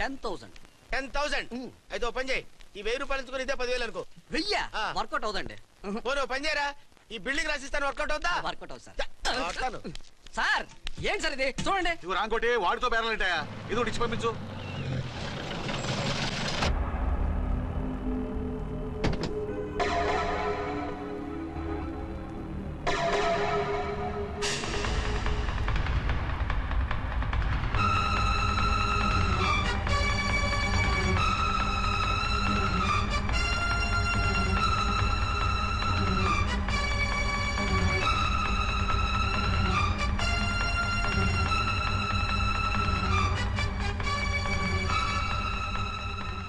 10,000. 10,000. అయితే ఓ పని చేయి, ఈ 1000 రూపాయలు ఎంచుకుని ఇదే 10,000 అనుకో. 1000 వర్కౌట్ అవుదండి. పోను పని చేయరా, ఈ బిల్డింగ్ రాసిస్తాను, వర్కౌట్ అవుతా? వర్కౌట్ అవుతుంది సార్. సార్ ఏం సార్ ఇది చూడండి. ఇవి రాంకోటి వాడితో బేరాలంటాయా? ఇది ఒకటి ఇచ్చి పంపించు.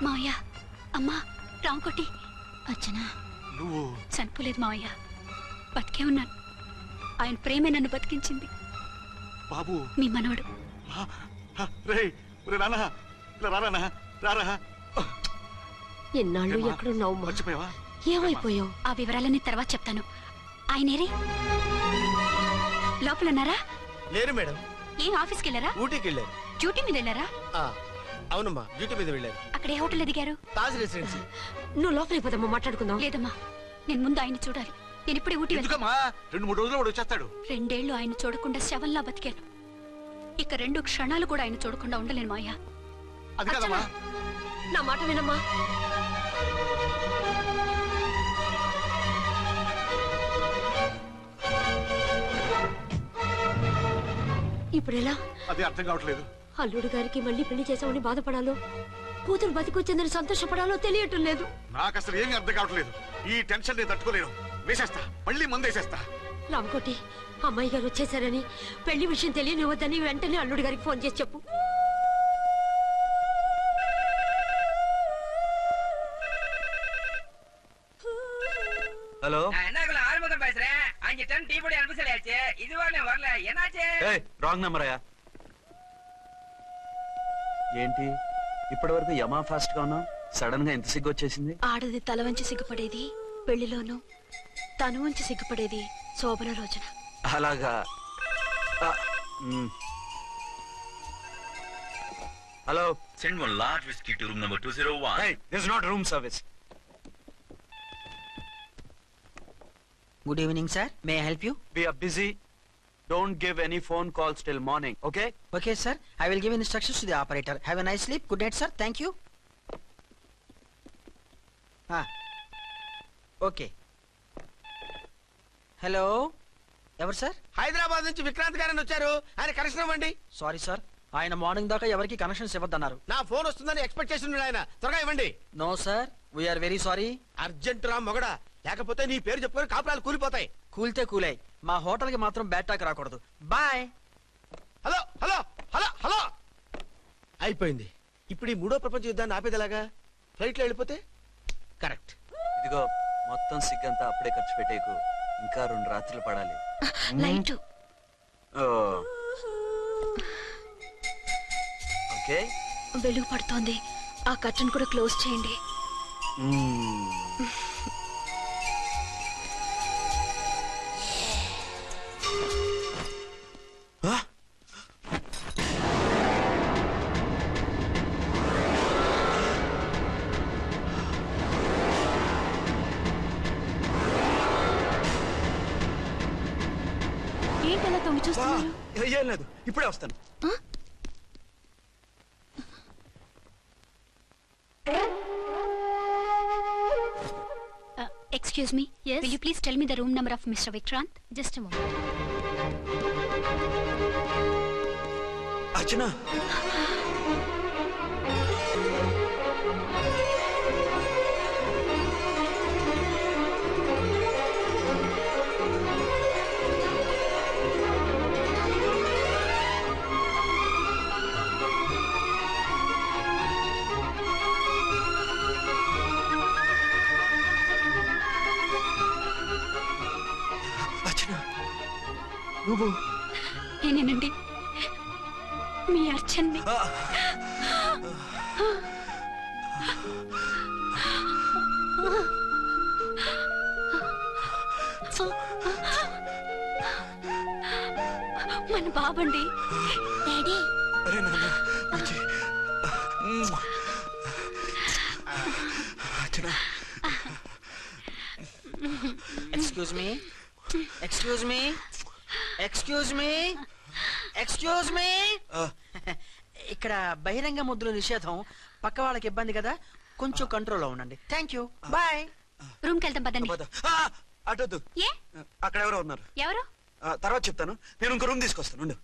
మావయ్య, అమ్మా, రాంకోటి. అర్చన, నువ్వు చనిపోలేదు మావయ్య, బతికే ఉన్నాను. ఆయన ప్రేమే నన్ను బతికించింది. బాబు మీ మనవడు. ఎన్నాళ్ళు ఎక్కడున్నావు? మర్చిపోయావా? ఏమైపోయావు? ఆ వివరాలన్నీ తర్వాత చెప్తాను. ఆయనేరి లోపల ఉన్నారా? లేరు మేడం. ఏం ఆఫీస్కి వెళ్ళారా? ఊటీకి వెళ్ళారు. డ్యూటీ మీద వెళ్ళారా? అవునమ్మా, డ్యూటీ మీద వెళ్ళారు. అక్కడ ఏ హోటల్ ఎదిగారు? తాజ్ రెసిడెన్సీ. నువ్వు లోపలికి పోదమ్మా, మాట్లాడుకుందాం. లేదమ్మా, నేను ముందు ఆయన చూడాలి. నేను ఇప్పుడే ఊటీ వెళ్తాను. 2-3 రోజుల్లో వాడు వచ్చేస్తాడు. 2 ఏళ్లు ఆయన చూడకుండా శవంలా బతికాను. ఇక 2 క్షణాలు కూడా ఆయన చూడకుండా ఉండలేను మాయా. అది కదమ్మా. నా మాట వినమ్మా. ఇప్పుడు ఎలా? అది అర్థం కావట్లేదు. అల్లుడు గారికి మళ్ళీ పెళ్లి చేసామని బాధపడాలో, కూతురు బతికొచ్చిందని సంతోషపడాలో తెలియటం లేదు. నాకు అసలు ఏమీ అర్థం కావట్లేదు. ఈ టెన్షన్ నేను తట్టుకోలేను. వేసేస్తా, మళ్ళీ మందేసేస్తా. రామకోటి, అమ్మాయి గారు వచ్చేసారని, పెళ్లి విషయం తెలియనివ్వద్దని వెంటనే అల్లుడు గారికి ఫోన్ చేసి చెప్పు. ஹலோ, என்னக்குள்ள ஆறுமுகம் பேசுறேன். 5 டன் டீ பொடி அனுப்ப சொல்லியாச்சு. இதுவரை வரல, என்னாச்சு? ఏయ్ రాంగ్ నెంబర్ అయ్యా. ఏంటి ఇప్పటి వరకు యమా ఫాస్ట్ గా ఉన్నావు, సడన్ గా ఎంత సిగ్గు వచ్చేసింది? ఆడది తల వంచి సిగ్గుపడేది పెళ్లిలోనూ, తను వంచి సిగ్గుపడేది శోభన రోజున. అలాగా. Hello, Send one large whiskey to room number 201. hey, this is not room service. Good evening sir, may I help you? We are busy. Don't give any phone calls till morning, okay? Okay sir, I will give instructions to the operator. Have a nice sleep. Good night sir. Thank you. Okay. Hello, ఎవరు sir? Hyderabad నుంచి విక్రాంత్ గారని వచ్చారు. ఆయన connection ఇవ్వండి. Sorry sir, ఆయన morning దాకా ఎవరికి connections ఇవ్వద్దన్నారు. నా ఫోన్ వస్తుందని ఎక్స్పెక్ట్ చేసి ఉన్నాడు ఆయన. త్వరగా ఇవ్వండి. No sir, we're very sorry. Urgent రా మొగడా, లేకపోతే నీ పేరు చెప్పుకొని కాపురాలు కూలిపోతాయి. కూల్తే కూలాయి, మా హోటల్ కి మాత్రం బ్యాడ్ టాక్ రాకూడదు. Bye. Hello hello hello hello. అయిపోయింది. ఇప్పుడు ఈ 3వ ప్రపంచ యుద్ధాన్ని ఆపేదలాగా? ఫ్లైట్ లో వెళ్ళిపోతే కరెక్ట్. ఇదిగో మొత్తం సిగ్గంతా అప్పుడే ఖర్చు పెట్టేకు, ఇంకా 2 రాత్రులు పడాలి. లైట్. ఓకే, వెలుగు పడుతోంది. ఆ కర్టన్ కూడా క్లోజ్ చేయండి. ఏంటలా తొంగి చూస్తున్నారు? ఏం లేదు, ఇప్పుడే వస్తాను. Excuse me. Yes. Will you please tell me the room number of Mr. Vikrant? Just a moment. Archana. నువ్వు నేనేనండి, మీ అర్చన్ని. మన బాబండి. డాడీ. అరే నాన్న, excuse me excuse me excuse me excuse me ఇక్కడ బహిరంగ ముద్దుల నిషేధం, పక్క వాళ్ళకి ఇబ్బంది కదా, కొంచెం కంట్రోల్లో ఉండండి. Thank you, bye. రూమ్కి వెళ్తాం పదండి. అటొద్దు, ఏ అక్కడ ఎవరో ఉన్నారు. ఎవరు? తర్వాత చెప్తాను. నేను ఇంకో రూమ్ తీసుకొస్తాను ఉండు.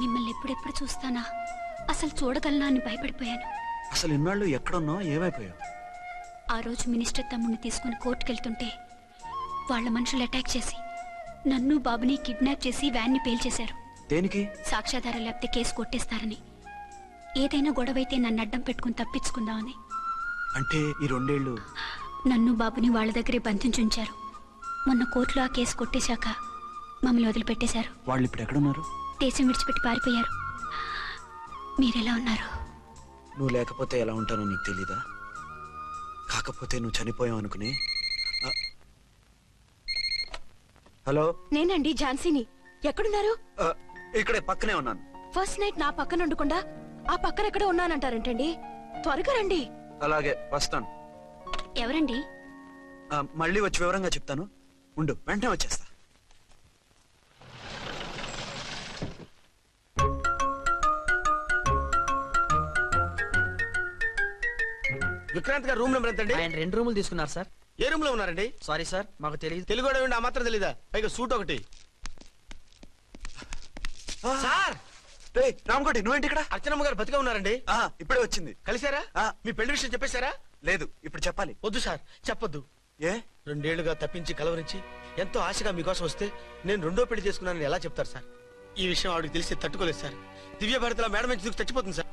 మిమ్మల్ని ఎప్పుడెప్పుడు చూస్తానా, అసలు చూడగలనా అని భయపడిపోయాను. అసలు ఇన్నాళ్ళు ఎక్కడున్నావు, ఏమైపోయావు? ఆ రోజు మినిస్టర్ తమ్ముడిని తీసుకుని కోర్టుకెళ్తుంటే వాళ్ళ మనుషులు అటాక్ చేసి నన్ను బాబుని కిడ్నాప్ చేసి వ్యాన్ని పేల్చేశారు. దేనికి? సాక్ష్యాధారం లేకపోతే కేసు కొట్టేస్తారని. ఏదైనా గొడవైతే నన్ను అడ్డం పెట్టుకుని తప్పించుకుందామని. అంటే ఈ 2 ఏళ్ళు నన్ను బాబుని వాళ్ళ దగ్గరే బంధించుంచారు. మొన్న కోర్టులో ఆ కేసు కొట్టేశాక మమ్మల్ని వదిలిపెట్టేశారు. వాళ్ళు ఇప్పుడు ఎక్కడున్నారు? దేశం విడిచిపెట్టి పారిపోయారు. మీరెలా ఉన్నారు? నువ్వు లేకపోతే ఎలా ఉంటానో నీకు తెలీదా? కాకపోతే నువ్వు చనిపోయావు అనుకుని. హలో, నేనండి ఝాన్సీని. ఎక్కడున్నారు? ఇక్కడే పక్కనే ఉన్నాను. ఫస్ట్ నైట్ నా పక్కన ఉండకుండా ఆ పక్కన ఎక్కడ ఉన్నానంటారేంటండి? త్వరగా రండి. అలాగే వస్తాను. ఎవరండి? మళ్ళీ వచ్చి వివరంగా చెప్తాను. ఉండు, వెంటనే వచ్చేస్తా. విక్రాంత్ గారు రూమ్ నెంబర్ ఎంతండి? ఆయన 2 రూములు తీసుకున్నారు సార్. ఏ రూమ్ లో ఉన్నారండి? సారీ సార్, మాకు తెలియదు. తెలుగు ఆ మాత్రం తెలీదా? పైగా సూట్ ఒకటి. సార్, రామకోటి, నువ్వేంటి ఇక్కడ? అర్చనమ్మ గారు బతిగా ఉన్నారండి. ఇప్పుడే వచ్చింది. కలిసారా? మీ పెళ్లి విషయం చెప్పేశారా? లేదు, ఇప్పుడు చెప్పాలి. వద్దు సార్, చెప్పొద్దు. ఏ? 2 ఏళ్లుగా తప్పించి కలవరించి ఎంతో ఆశగా మీకోసం వస్తే నేను 2వ పెళ్లి చేసుకున్నానని ఎలా చెప్తారు సార్? ఈ విషయం ఆవిడకి తెలిసి తట్టుకోలేదు సార్. దివ్య భారతిలో మేడం నుంచి దూకి చచ్చిపోతుంది సార్.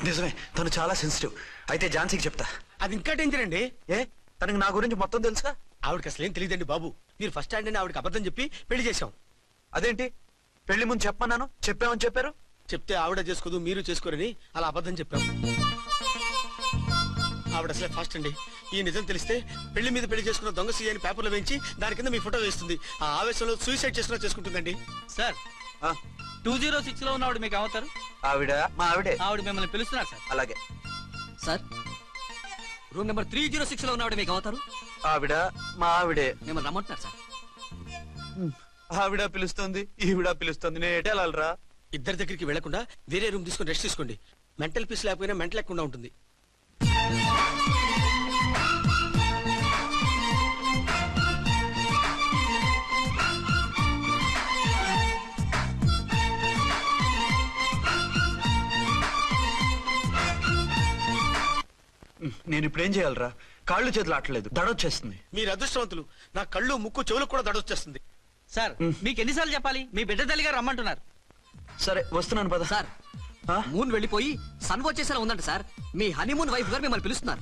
నిజమే, తను చాలా సెన్సిటివ్. అయితే ఝాన్సీకి చెప్తా. అది ఇంకా డేంజర్ అండి. ఏ, తనకి నా గురించి మొత్తం తెలుసా? ఆవిడకి అసలు ఏం తెలియదండి బాబు. మీరు ఫస్ట్ హ్యాండ్ అని ఆవిడకి అబద్ధం చెప్పి పెళ్లి చేశాం. అదేంటి, పెళ్లి ముందు చెప్పమన్నాను, చెప్పామని చెప్పారు. చెప్తే ఆవిడ చేసుకోదు, మీరు చేసుకోరని అలా అబద్ధం చెప్పాం. ఆవిడ అసలే ఫాస్ట్ అండి. ఈ నిజం తెలిస్తే పెళ్లి మీద పెళ్లి చేసుకున్న దొంగ సీ అని పేపర్లో వేయించి దాని కింద మీ ఫోటో వేస్తుంది. ఆ ఆవేశంలో సూసైడ్ చేసుకుంటుందండి. సార్, 206 లో ఉన్నవాడు మీకు అవుతారు. ఆవిడ మా ఆవిడే. ఆవిడ మిమ్మల్ని పిలుస్తున్నారు సార్. అలాగే సార్, రూమ్ నెంబర్ 306 లో ఉన్నవాడు మీకు అవుతారు. ఆవిడ మా ఆవిడే. మిమ్మల్ని రమ్మంటున్నారు సార్. ఆవిడ పిలుస్తుంది, ఈవిడ పిలుస్తుంది. నేను ఎటు వెళ్ళాలరా? ఇద్దరి దగ్గరికి వెళ్లకుండా వేరే రూమ్ తీసుకొని రెస్ట్ తీసుకోండి. మెంటల్ పీస్ లేకపోయినా మెంటల్ లేకుండా ఉంటుంది. నేను ఇప్పుడు ఏం చేయాలరా? కాళ్ళు చేతులు ఆటలేదు, దడొచ్చేస్తుంది. మీరు అదృష్టవంతులు. నా కళ్ళు ముక్కు చెవులకు కూడా దడొచ్చేస్తుంది. సార్, మీకు ఎన్నిసార్లు చెప్పాలి? మీ బిడ్డ తల్లి గారు రమ్మంటున్నారు. సరే, వస్తున్నాను పద. సార్, మూన్ వెళ్ళిపోయి సన్ వచ్చేసేలా ఉందంట సార్. మీ హనీమూన్ వైఫ్ గారు మిమ్మల్ని పిలుస్తున్నారు.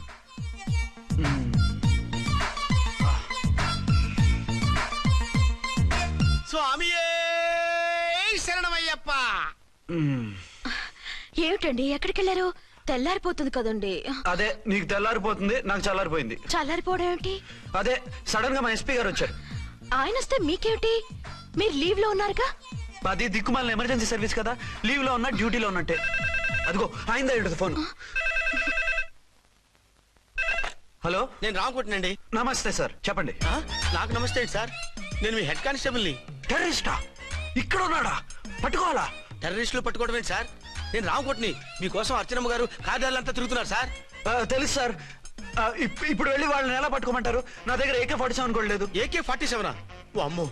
స్వామియే శరణమయ్యప్ప. ఏమిటండి, ఎక్కడికి వెళ్ళారు? తెల్లారిపోతుంది కదండి. అదే, నీకు తెల్లారిపోతుంది, నాకు చల్లారిపోయింది. చల్లారిపోవడం ఏమిటి? అదే, సడన్ గా మా ఎస్పీ గారు వచ్చారు. ఆయన వస్తే మీకేమిటి? మీరు లీవ్ లో ఉన్నారుగా. అది దిక్కుమాలిన ఎమర్జెన్సీ సర్వీస్ కదా, లీవ్ లో ఉన్నా డ్యూటీలో ఉన్నట్టే. అదిగో అయిందా ఫోన్. హలో, నేను రామకోటినండి. నమస్తే సార్, చెప్పండి. నాకు నమస్తే అండి సార్. నేను మీ హెడ్ కానిస్టేబుల్ ని. టెర్రరిస్టా? ఇక్కడ ఉన్నాడా? పట్టుకోవాలా? టెర్రరిస్టులు పట్టుకోవడం ఏంటి సార్? నేను రామకోటిని. మీకోసం అర్చనమ్మ గారు కార్యాలంతా తిరుగుతున్నారు సార్. తెలుసు సార్. ఇప్పుడు వెళ్ళి వాళ్ళని ఎలా పట్టుకోమంటారు? నా దగ్గర AK-47 కూడా లేదు. AK-47? ఓ అమ్మో,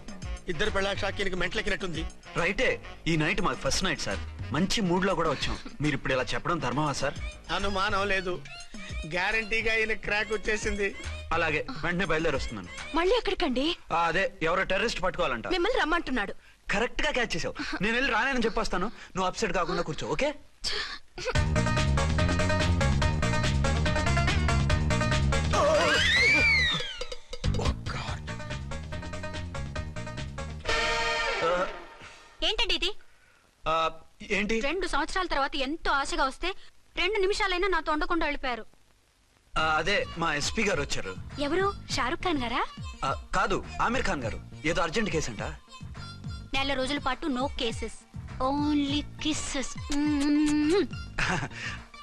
ఇద్దరు పెళ్ళ షాకీనికి మెంట్లెక్కినట్టుంది. రైటే, ఈ నైట్ మాకు ఫస్ట్ నైట్ సార్. మంచి మూడ్ లో కూడా వచ్చాం. మీరు ఇప్పుడు ఇలా చెప్పడం ధర్మమా సార్? అనుమానం లేదు. గ్యారంటీగా ఈయన క్రాక్ వచ్చేసింది. అలాగే, వెంటనే బయలుదేరి వస్తున్నాను. మళ్ళీ ఎక్కడికండి? అదే, ఎవరో టెర్రరిస్ట్ పట్టుకోవాలంట. మిమ్మల్ని రమ్మంటున్నాడు. కరెక్ట్ గా క్యాచ్ చేసావు. నేను వెళ్ళి రానని చెప్పొస్తాను, నువ్వు అప్సెట్ కాకుండా కూర్చో, ఓకే? ఏంటండి ఇది? ఏంటి? 2 సంవత్సరాల తర్వాత ఎంతో ఆశగా వస్తే 2 నిమిషాలైనా నాతో ఉండకుండా వెళ్ళిపోయారు. అదే, మా ఎస్పీ గారు వచ్చారు. ఎవరు? షారుఖ్ ఖాన్ గారా? కాదు, ఆమీర్ ఖాన్ గారు. ఏదో అర్జెంట్ కేసు అంట. 4 రోజుల పాటు నో కేసెస్, ఓన్లీ కిస్సెస్.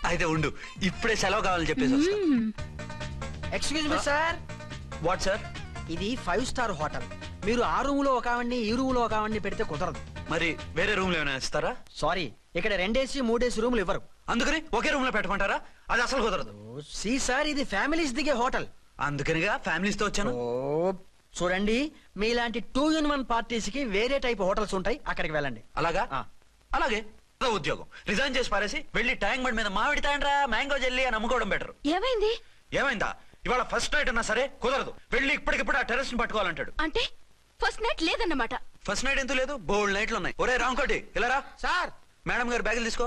అయితే ఉండు, ఇప్పుడే సెలవు కావాలని చెప్పేసి వస్తా. Excuse me sir, what sir? ఇది 5 స్టార్ హోటల్. మీరు ఆ రూమ్ లో ఒక ఆవిడ్ని ఈ రూమ్ లో ఒక ఆవిడ్ని పెడితే కుదరదు. మరి వేరే రూమ్ లో ఏమైనా ఇస్తారా? సారీ, ఇక్కడ 2 AC 3 AC రూములు ఇవ్వరు. అందుకని ఒకే రూమ్ లో పెట్టమంటారా? అది అసలు కుదరదు. సి సార్, ఇది ఫ్యామిలీస్ దిగే హోటల్. అందుకనిగా ఫ్యామిలీస్ తో వచ్చాను. ఓ చూడండి, మీలాంటి 2 in 1 పార్టీస్ కి వేరే టైప్ హోటల్స్ ఉంటాయి, అక్కడికి వెళ్ళండి. అలాగా? ఆ. అలాగే అదో ఉద్యోగం రిజైన్ చేసి పారేసి వెళ్ళి ట్యాంక్ బండ్ మీద మామిడి తాండ్రా మ్యాంగో జెల్లీ అని అమ్ముకోవడం బెటర్. ఏమైంది? ఏమైందా? ఇవాళ ఫస్ట్ నైట్ అన్నా సరే కుదరదు. వెళ్ళి ఇప్పటికిప్పుడు ఆ టెర్రస్ ని పట్టుకోవాలంటాడు. అంటే ఫస్ట్ నైట్ లేదన్నమాట. ఫస్ట్ నైట్ ఎందుకు లేదు? బోల్డ్ నైట్లు ఉన్నాయి. ఒరే రాంకోటి ఇలా రా. సార్ మేడం గారు బ్యాగులు తీసుకో.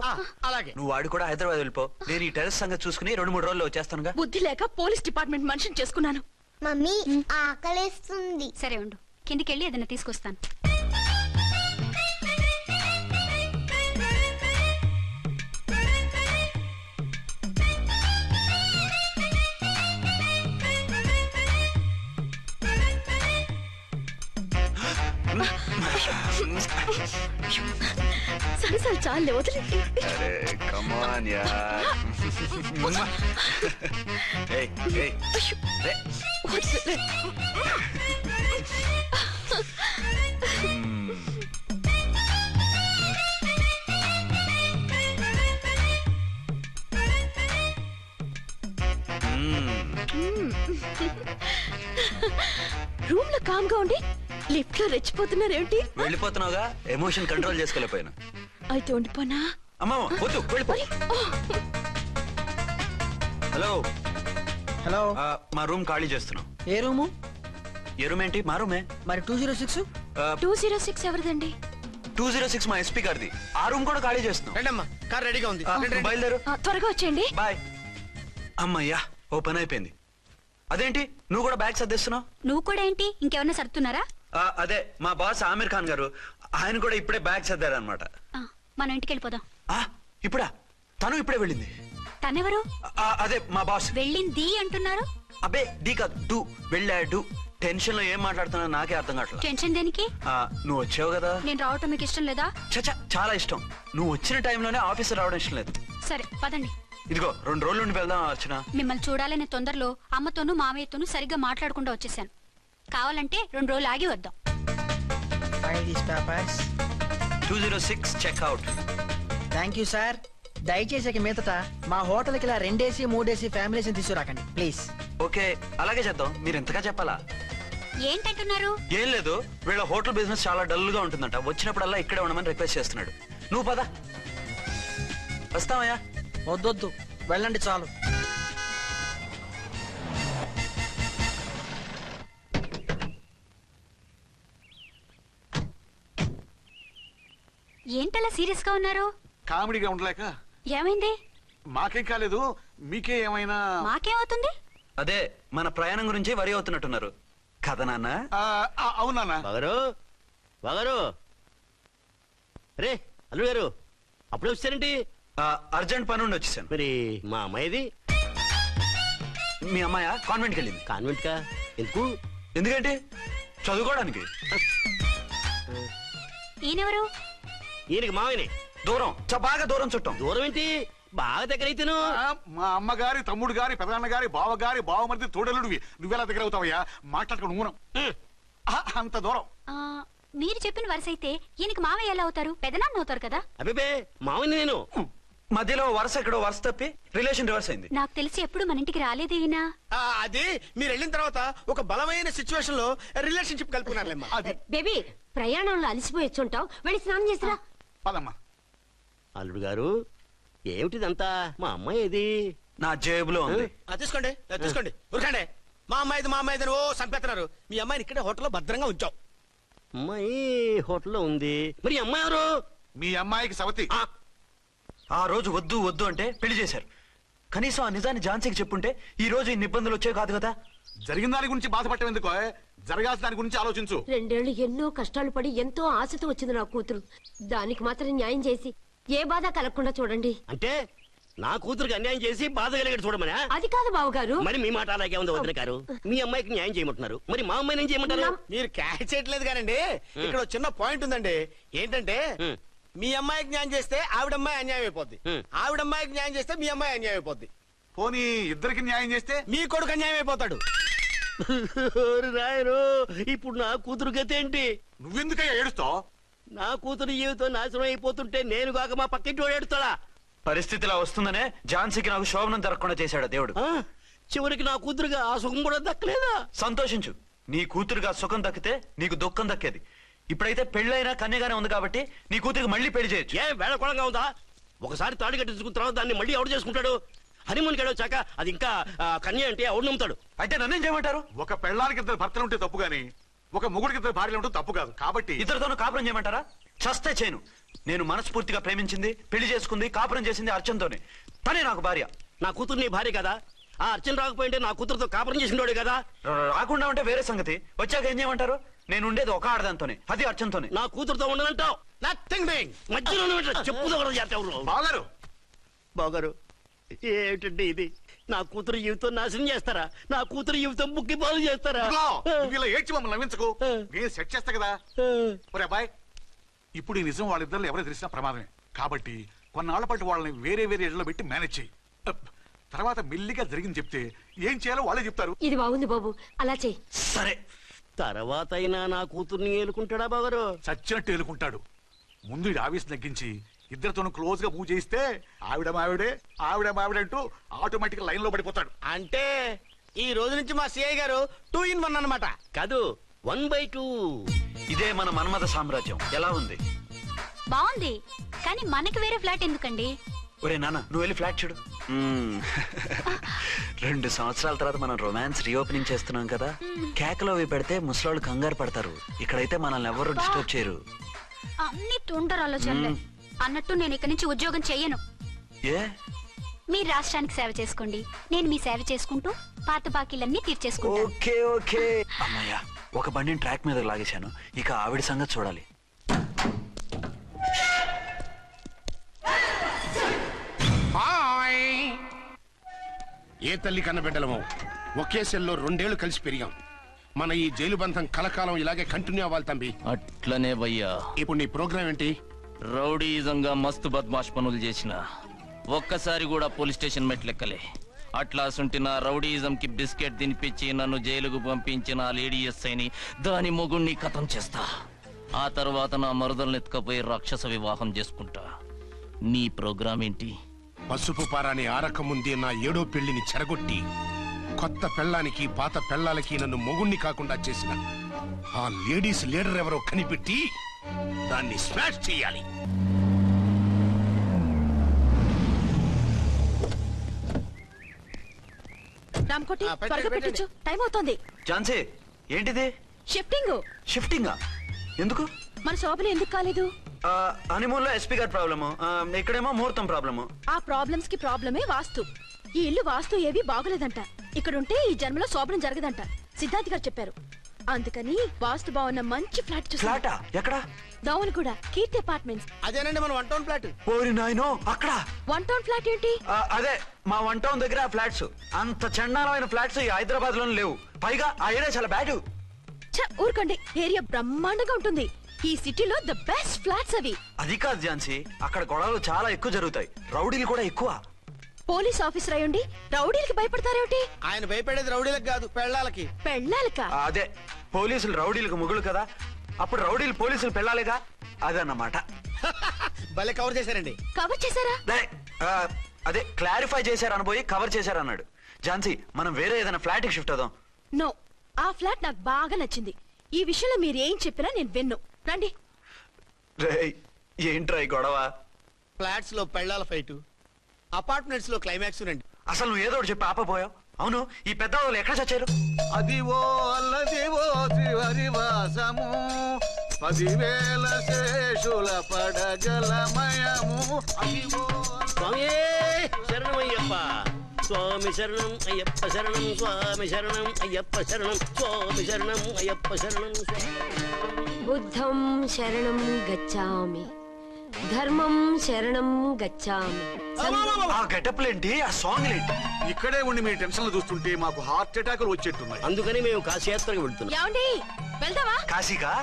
అలాగే. నువ్వు వాడు కూడా హైదరాబాద్ వెళ్ళిపో. నేను ఈ టెర్రస్ సంగతి చూసుకుని 2-3 రోజుల్లో వచ్చేస్తానుగా. బుద్ధి లేక పోలీస్ డిపార్ట్మెంట్ మనిషిని చేసుకున్నాను. మమ్మీ ఆకలేస్తుంది. సరే ఉండు, కిందికెళ్ళి ఏదైనా తీసుకొస్తాను. సరే చాలే వదిలే. అరే కమ్ ఆన్ యార్. ఏయ్ ఏయ్ రే. రూమ్ లో కామ్ గా ఉండి లిఫ్ట్ లో రెచ్చిపోతున్నారేంటి? వెళ్ళిపోతున్నావుగా, ఎమోషన్ కంట్రోల్ చేసుకోలేకపోయినా. అయితే ఉండిపోనా? అమ్మా వద్దు, వెళ్ళిపో. హలో హలో, మా రూమ్ ఖాళీ చేస్తున్నాం. ఏ రూము? ఏ రూమ్ ఏంటి? మా రూమే. మరి 206? 206 ఎవరిదండి? 206 మా ఎస్పీ గారిది. ఆ రూమ్ కూడా ఖాళీ చేస్తున్నాం. రండమ్మా, కార్ రెడీగా ఉంది. రండి, రండి. బయలుదేరు. త్వరగా వచ్చేయండి. బాయ్. అమ్మయ్యా, ఓ పని అయిపోయింది. అదేంటి నువ్వు కూడా బ్యాగ్ సర్దేస్తున్నావు? నువ్వు కూడా ఏంటి, ఇంకెవరన్నా సర్దుతున్నారా? అదే మా బాస్ ఆమీర్ ఖాన్ గారు, ఆయన కూడా ఇప్పుడే బ్యాగ్ సర్దారనమాట. మనం ఇంటికి వెళ్ళిపోదాం. ఇప్పుడా? తను ఇప్పుడే వెళ్ళింది. తనెవరు? అదే మా బాస్. వెళ్ళింది అంటున్నారు. అబ్బే డీ కాదు, డూ. వెళ్ళాడు. టెన్షన్ లో ఏం మాట్లాడుతున్నా నాకే అర్థం కావట్లేదు. టెన్షన్ దేనికి? నువ్వు వచ్చావు కదా. నేను రావటం మీకు ఇష్టం లేదా? చచ్చా, చాలా ఇష్టం. నువ్వు వచ్చిన టైంలోనే ఆఫీసర్ రావడం ఇష్టం లేదు. సరే పదండి. ఇదిగో 2 రోజుల నుండి వెళ్దాం అర్చన. మిమ్మల్ని చూడాలనే తొందరలో అమ్మతోనూ మామయ్యతోనూ సరిగ్గా మాట్లాడకుండా వచ్చేసాను. కావాలంటే 2 రోజులు ఆగి వద్దాం. 206 చెక్అవుట్. Thank you sir. దయచేసి ఇక మీదట మా హోటల్కి ఇలా 2 AC 3 AC ఫ్యామిలీస్ తీసుకురాకండి ప్లీజ్. ఓకే, అలాగే చేద్దాం. మీరు ఎంతగా చెప్పాలా? ఏంటంటున్నారు? ఏం లేదు, వీళ్ళ హోటల్ బిజినెస్ చాలా డల్ గా ఉంటుందంట. వచ్చినప్పుడల్లా ఇక్కడే ఉండమని రిక్వెస్ట్ చేస్తున్నాడు. నువ్వు పద. వస్తావయ్యా? వద్దొద్దు, వెళ్ళండి చాలు. ఏంటలా సీరియస్ గా ఉన్నారు? కామెడీగా ఉండలేక. ఏమైంది? మాకేం కాలేదు, మీకే ఏమైనా? మాకేమవుతుంది? అదే మన ప్రయాణం గురించి వరి అవుతున్నట్టున్నారు కదా నాన్న? అవునా? బాగారు రే అల్లు గారు, అప్పుడే వచ్చారేంటి? అర్జెంట్ పని ఉండి వచ్చేసాను. మరి మా అమ్మాయిది? మీ అమ్మాయ కాన్వెంట్కి వెళ్ళింది. కాన్వెంట్ కా? ఎందుకు? ఎందుకంటే చదువుకోవడానికి. ఈయనెవరు? ఈయనకి మామయ్యనే. దూరం, బాగా దూరం చుట్టాం. దూరం ఏంటి, బాగా దగ్గర అయితేను. మా అమ్మగారి, తమ్ముడు గారి, పెదనాన్న గారి, బావగారి, బావమరిది, తోడలుడివి. నువ్వెలా దగ్గర అవుతావయ్యా? మాట్లాడుకుని ఊనం. అంత దూరం. మీరు చెప్పిన వరుస అయితే ఈయనకి మామయ్య ఎలా అవుతారు? పెదనాన్న అవుతారు కదా. అబ్బే మామయ్య నేను. మధ్యలో వరుస ఎక్కడో వరుస తప్పి రిలేషన్ రివర్స్ అయింది. నాకు తెలిసి ఎప్పుడు మన ఇంటికి రాలేదు ఈయన. అది మీరు వెళ్ళిన తర్వాత ఒక బలమైన సిచ్యువేషన్ లో రిలేషన్షిప్ కలుపుకున్నారులేమ్మా. అది బేబీ, ప్రయాణంలో అలసిపోయి వచ్చుంటావు, వెళ్ళి స్నానం చేసిరా. పదమ్మా. అల్లుడు గారు, ఏమిటిదంతా? మా అమ్మాయి ఏది? నా జేబులో ఉంది. తీసుకోండి తీసుకోండి, ఉరకండి. మా అమ్మాయిది ఓ సంపేస్తున్నారు. మీ అమ్మాయిని ఇక్కడే హోటల్లో భద్రంగా ఉంచావు. అమ్మాయి హోటల్లో ఉంది, మరి అమ్మాయి ఎవరు? మీ అమ్మాయికి సవతి. ఆ రోజు వద్దు వద్దు అంటే పెళ్లి చేశారు. కనీసం ఆ నిజాన్ని ఝాన్సీకి చెప్పుంటే ఈ రోజు ఇన్ని ఇబ్బందులు వచ్చే కాదు కదా. జరిగిన దాని గురించి బాధపడటం ఎందుకో, జరగాల్సిన దాని గురించి ఆలోచించు. 2 ఏళ్లు ఎన్నో కష్టాలు పడి ఎంతో ఆశతో వచ్చింది నా కూతురు. దానికి మాత్రం న్యాయం చేసి ఏ బాధ కలగకుండా చూడండి. అంటే నా కూతురికి అన్యాయం చేసి బాధ కలిగేది చూడమనా? అది కాదు బావగారు. మరి మీ మాట అలాగే ఉంది వదిన గారు. మీ అమ్మాయికి న్యాయం చేయమంటున్నారు, మరి మా అమ్మాయిని ఏం చేయమంటారు? మీరు క్యాచ్ చేయట్లేదు కానండి, ఇక్కడ చిన్న పాయింట్ ఉందండి. ఏంటంటే మీ అమ్మాయికి న్యాయం చేస్తే ఆవిడమ్మాయి అన్యాయం అయిపోద్ది, ఆవిడమ్మాయికి న్యాయం చేస్తే మీ అమ్మాయి అన్యాయం అయిపోద్ది, పోనీ ఇద్దరికి న్యాయం చేస్తే మీ కొడుకు అన్యాయం అయిపోతాడు. రాయరు ఇప్పుడు నా కూతురు గతి ఏంటి? నువ్వెందుకయ్యా ఏడుస్తావు? నా కూతురు జీవితం నాశనం అయిపోతుంటే నేను కాక మా పక్కింటి వాడు ఏడుస్తాడా? పరిస్థితి ఇలా వస్తుందనే ఝాన్సీకి నాకు శోభనం జరగకుండా చేశాడు దేవుడు. చివరికి నా కూతురుగా ఆ సుఖం కూడా దక్కలేదా? సంతోషించు, నీ కూతురుగా సుఖం దక్కితే నీకు దుఃఖం దక్కేది. ఇప్పుడైతే పెళ్ళైనా కన్యగానే ఉంది కాబట్టి నీ కూతురికి మళ్ళీ పెళ్లి చేయొచ్చు. ఏ వేళకోళంగా ఉందా? ఒకసారి తాడు కట్టించుకున్న తర్వాత దాన్ని మళ్ళీ ఎవడు చేసుకుంటాడు? హనీమూన్ కి వచ్చాక అది ఇంకా కన్య అంటే ఎవడు నమ్ముతాడు? అయితే నన్నేం చేయమంటారు? ఒక పెళ్ళానికి ఇద్దరు భర్తలు ఉంటే తప్పు గాని ఒక మొగుడికి ఇద్దరు భార్యలు ఉంటే తప్పు కాదు. కాబట్టి ఇద్దరితోనూ కాపురం చేయమంటారా? చస్తే చేయను. నేను మనస్ఫూర్తిగా ప్రేమించింది, పెళ్లి చేసుకుంది, కాపురం చేసింది అర్చనతోనే. తనే నాకు భార్య. నా కూతురు నీ భార్య కదా? ఆ అర్చన రాకపోయింటే నా కూతురుతో కాపురం చేసిండోడే కదా? రాకుండా ఉంటే వేరే సంగతి. వచ్చాక ఏం చేయమంటారు? నేను ఉండేది ఒక ఆడదాంతోనే, అది అర్చనతోనే. నా కూతురుతో ఉండనంటావు? Nothing doing. మధ్యలో చెప్పుదో కూడా చేస్తావు. బాగారు బాగారు ఏమిటండి ఇది? నా కూతురు జీవితం నాశనం చేస్తారా? నా కూతురు జీవితం బుక్కి పాలు చేస్తారా? నువ్వు ఇలా ఏడ్చి మమ్మల్ని నవ్వించకు, నేను సెట్ చేస్తా కదా. ఒరే అబ్బాయి, ఇప్పుడు ఈ నిజం వాళ్ళిద్దరు ఎవరో తెలిసినా ప్రమాదమే. కాబట్టి కొన్నాళ్ల పాటు వాళ్ళని వేరే వేరే ఇళ్లలో పెట్టి మేనేజ్ చేయి. తర్వాత మెల్లిగా జరిగింది చెప్తే ఏం చేయాలో వాళ్ళే చెప్తారు. ఇది బాగుంది బాబు, అలా చెయ్యి. సరే, తర్వాత అయినా నా కూతుర్ని ఏలుకుంటాడా బాగారు? చచ్చినట్టు ఏలుకుంటాడు. ముందు ఈ ఆవేశం తగ్గించి ఇద్దరితోనూ క్లోజ్ గా మూవ్ చేయిస్తే ఆవిడ మావిడంటూ ఆటోమేటిక్ లైన్ లో పడిపోతాడు. అంటే ఈ రోజు నుంచి మా సిఐ గారు 2 in 1 అన్నమాట కాదు, 1/2. ఇదే మన మన్మథ సామ్రాజ్యం. ఎలా ఉంది? బాగుంది, కానీ మనకి వేరే ఫ్లాట్ ఎందుకండి? ఒరే నాన్న, నువ్వు వెళ్ళి ఫ్లాట్ చూడు. 2 సంవత్సరాల తర్వాత మనం రొమాన్స్ రీఓపెనింగ్ చేస్తున్నాం కదా. కేకలో అవి పెడితే ముసలాళ్ళు కంగారు పడతారు. ఇక్కడైతే మనల్ని ఎవరు డిస్టర్బ్ చేయరు. అన్ని తొందర ఆలోచనలే. అన్నట్టు నేను ఇక్కడి నుంచి ఉద్యోగం చెయ్యను. ఏ? మీరు రాష్ట్రానికి సేవ చేసుకోండి, నేను మీ సేవ చేసుకుంటూ పాత బాకీలన్నీ తీర్చేసుకుంటాను. Okay okay. అమ్మయ్యా, ఒక బండిని ట్రాక్ మీద లాగేశాను. ఇక ఆవిడ సంగతి చూడాలి. ఏ తల్లి కన్న బిడ్డలమో ఒకే సెల్లో 2 ఏళ్లు కలిసి పెరిగాం. మన ఈ జైలు బంధం కలకాలం ఇలాగే కంటిన్యూ అవ్వాలి తంబి. అట్లనే భయ్యా. ఇప్పుడు నీ ప్రోగ్రామ్ ఏంటి? రౌడీజంగా మస్తు బద్మాష్ పనులు చేసిన ఒక్కసారి కూడా పోలీస్ స్టేషన్ మెట్లెక్కలే. అట్లా సుంటి నా రౌడీజం కి బిస్కెట్ తినిపించి నన్ను జైలుకు పంపించిన ఆ లేడీ ఎస్ఐని దాని మొగుణ్ణి ఖతం చేస్తా. ఆ తర్వాత నా మరుదలను ఎత్తుకపోయి రాక్షస వివాహం చేసుకుంటా. నీ ప్రోగ్రామ్ ఏంటి? పసుపు పారాని ఆరక ముందే నా 7వ పెళ్లిని చెరగొట్టి కొత్త పెళ్ళానికి పాత పెళ్ళాలకి నన్ను మొగుణ్ణి కాకుండా చేసిన ఆ లేడీస్ లీడర్ ఎవరో కనిపెట్టి దాన్ని స్మాష్ చేయాలి. రామ్కోటి త్వరగా పెట్టించు, టైం అవుతోంది. ఝాన్సీ, ఏంటిది? షిఫ్టింగ్. షిఫ్టింగా? ఎందుకు? మన శోభన ఎందుకు కాలేదు? హనీమూన్ లో ఎస్పీ గారి ప్రాబ్లము, ఇక్కడేమో ముహూర్తం ప్రాబ్లము. ఆ ప్రాబ్లమ్స్ కి ప్రాబ్లమే వాస్తు. ఈ ఇల్లు వాస్తు ఏవి బాగోలేదంట. ఇక్కడుంటే ఈ జన్మలో శోభనం జరగదంట సిద్ధాంత్ గారు చెప్పారు. అందుకని వాస్తు బాగున్న మంచి ఫ్లాట్ చూసా. ఫ్లాటా? ఎక్కడ? దౌన్ కూడా కీర్తి అపార్ట్మెంట్స్. అదేనండి మన 1 టౌన్ ఫ్లాట్. ఓరి నాయనో, అక్కడ 1 టౌన్ ఫ్లాట్ ఏంటి? అదే మా 1 టౌన్ దగ్గర ఫ్లాట్స్. అంత చండాలమైన ఫ్లాట్స్ ఈ హైదరాబాద్ లో లేవు. పైగా ఆ ఏరియా చాలా బ్యాడ్. ఊరుకోండి, ఏరియా బ్రహ్మాండంగా ఉంటుంది. ఈ సిటీలో ద బెస్ట్ ఫ్లాట్స్ అవి. అది కాదు ఝాన్సీ, అక్కడ గొడవలు చాలా ఎక్కువ జరుగుతాయి, రౌడీలు కూడా ఎక్కువ. పోలీస్ ఆఫీసర్ అయ్యుండి రౌడీలకి భయపడతారేమిటి? ఆయన భయపడేది రౌడీలకు కాదు, పెళ్ళాలకి. పెళ్ళాలకా? అదే, పోలీసులు రౌడీలకు మొగులు కదా, అప్పుడు రౌడీలు పోలీసులు పెళ్ళాలిగా, అదన్నమాట. భలే కవర్ చేశారండి. కవర్ చేశారా? అదే క్లారిఫై చేశారనబోయి కవర్ చేశారన్నాడు. ఝాన్సీ, మనం వేరే ఏదైనా ఫ్లాట్ కి షిఫ్ట్ అవుదాం. నో, ఆ ఫ్లాట్ నాకు బాగా నచ్చింది. ఈ విషయంలో మీరు ఏం చెప్పినా నేను విన్ను. రండి. ఏంట్రా ఈ గొడవ? ఫ్లాట్స్ లో పెళ్ళాల ఫైట్, అపార్ట్మెంట్స్ లో క్లైమాక్స్ రండి. అసలు నువ్వు ఏదో చెప్పి ఆపపోయావు. అవును, ఈ పెద్ద వాళ్ళు ఎక్కడ చచ్చారు? అదివో అల్లదివో త్రివరివాసము 10,000 శేషుల పడగలమయము. అదివో స్వామి శరణమయ్యప్ప, స్వామి శరణం అయ్యప్ప శరణం, స్వామి శరణం అయ్యప్ప శరణం, స్వామి శరణం అయ్యప్ప శరణం. బుద్ధం శరణం గచ్చామి, ధర్మం శరణం గచ్చామి. ఆ గెటప్లేంటి, ఆ సాంగ్ ఏంటి? ఇక్కడే ఉండి మీ టెన్షన్లు చూస్తుంటే మాకు హార్ట్ అటాకులు వచ్చేట్టున్నాయి. అందుకని మేము కాశీయాత్రకు వెళ్తున్నాం. ఏమండి, వెళ్దామా? కాశీకా?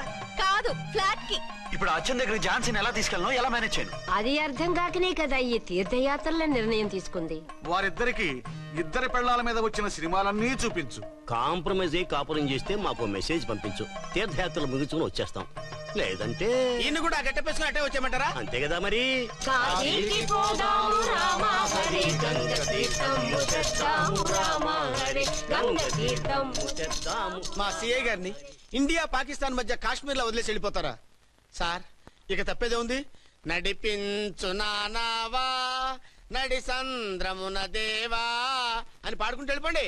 కాదు ఫ్లాట్ కి. ఇప్పుడు అర్జున్ దగ్గర ఝాన్సీని ఎలా తీసుకెళ్ళను, ఎలా మేనేజ్ చేయను? అది అర్థం కాకనే కదా ఈ తీర్థయాత్రల నిర్ణయం తీసుకుంది. వారిద్దరికి ఇద్దరి పెళ్లాల మీద వచ్చిన సినిమాలన్నీ చూపించు. కాంప్రమైజ్ అయ్యి కాపురం చేస్తే మాకు మెసేజ్ పంపించు. తీర్థయాత్రలు ముగించుకుని వచ్చేస్తాం. లేదంటే ఈయన కూడా గట్టెప్పేసుకుని అట్టే వచ్చేయమంటారా? అంతే కదా మరి. కాశీకి పోదాము రామా హరి, గంగ తీర్థము తెద్దాము రామా హరి, గంగ తీర్థము తెద్దాము. మా సిఐ గారిని ఇండియా పాకిస్తాన్ మధ్య కాశ్మీర్ లో వదిలేసి వెళ్ళిపోతారా సార్? ఇక తప్పేదే ఉంది. నడిపించు నానావా నడి సంద్రమున దేవా అని పాడుకుంటూ వెళ్ళిపోండి.